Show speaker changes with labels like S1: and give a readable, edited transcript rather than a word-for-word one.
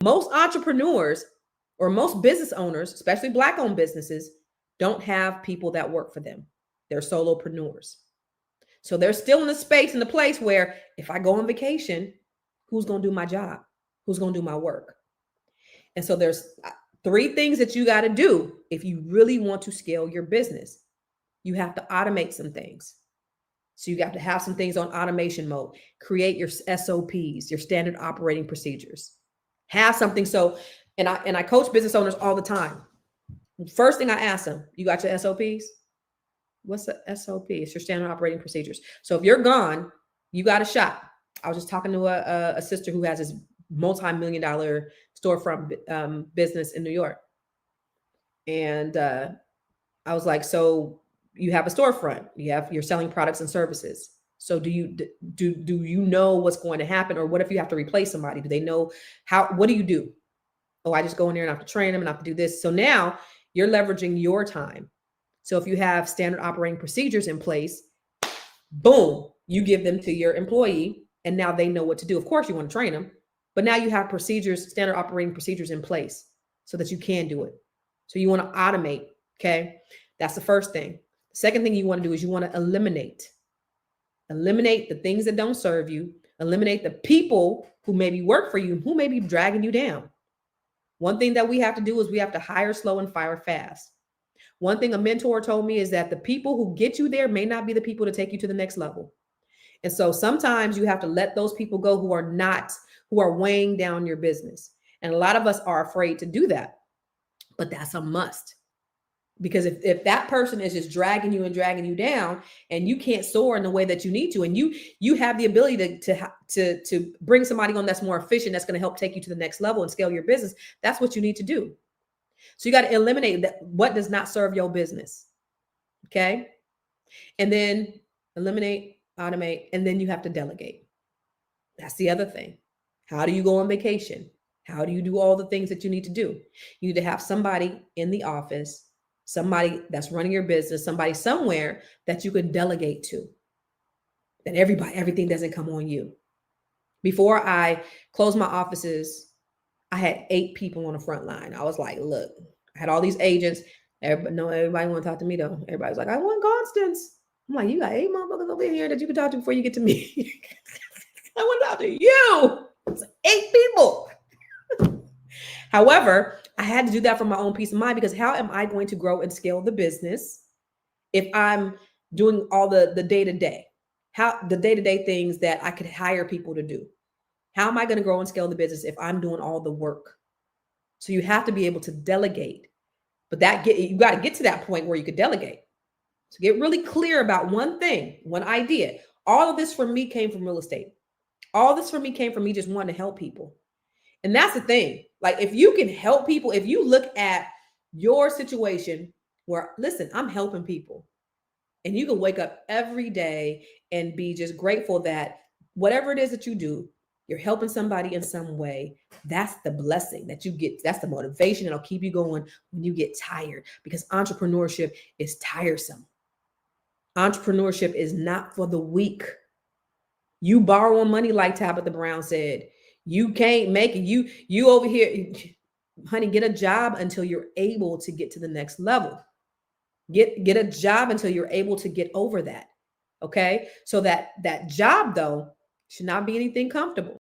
S1: Most entrepreneurs or most business owners, especially Black-owned businesses, don't have people that work for them. They're solopreneurs. So they're still in the space, in the place where if I go on vacation, who's going to do my job? Who's going to do my work? And so there's 3 things that you got to do if you really want to scale your business. You have to automate some things. So you got to have some things on automation mode. Create your SOPs, your standard operating procedures. Have something. So, and I coach business owners all the time. First thing I ask them, you got your SOPs? What's the SOP? It's your standard operating procedures. So if you're gone, you got a shot. I was just talking to a sister who has this multi-million-dollar storefront business in New York. And I was like, so you have a storefront, you're selling products and services. So do you know what's going to happen? Or what if you have to replace somebody? Do they know what do you do? Oh, I just go in there and I have to train them and I have to do this. So now you're leveraging your time. So if you have standard operating procedures in place, boom, you give them to your employee and now they know what to do. Of course you want to train them, but now you have procedures, standard operating procedures in place so that you can do it. So you want to automate. Okay. That's the first thing. The second thing you want to do is you want to eliminate the things that don't serve you, eliminate the people who maybe work for you, who may be dragging you down. One thing that we have to do is we have to hire slow and fire fast. One thing a mentor told me is that the people who get you there may not be the people to take you to the next level. And so sometimes you have to let those people go who are weighing down your business. And a lot of us are afraid to do that, but that's a must. Because if that person is just dragging you down and you can't soar in the way that you need to, and you have the ability to bring somebody on that's more efficient, that's going to help take you to the next level and scale your business, that's what you need to do. So you got to eliminate what does not serve your business. Okay. And then eliminate, automate, and then you have to delegate. That's the other thing. How do you go on vacation? How do you do all the things that you need to do? You need to have somebody in the office, somebody that's running your business, somebody somewhere that you can delegate to. That everything doesn't come on you. Before I closed my offices, I had 8 people on the front line. I was like, look, I had all these agents. Everybody want to talk to me though. Everybody's like, I want Constance. I'm like, you got 8 motherfuckers over here that you can talk to before you get to me. I want to talk to you. It's 8 people. However, I had to do that for my own peace of mind, because how am I going to grow and scale the business if I'm doing all the day-to-day, the day-to-day things that I could hire people to do? How am I going to grow and scale the business if I'm doing all the work? So you have to be able to delegate, but you got to get to that point where you could delegate. So get really clear about one thing, one idea. All of this for me came from real estate. All this for me came from me just wanting to help people. And that's the thing. Like, if you can help people, if you look at your situation where, listen, I'm helping people, and you can wake up every day and be just grateful that whatever it is that you do, you're helping somebody in some way. That's the blessing that you get. That's the motivation that'll keep you going when you get tired, because entrepreneurship is tiresome. Entrepreneurship is not for the weak. You borrow money, like Tabitha Brown said. You can't make it. You over here, honey, get a job until you're able to get to the next level. Get a job until you're able to get over that. Okay. So that job though should not be anything comfortable.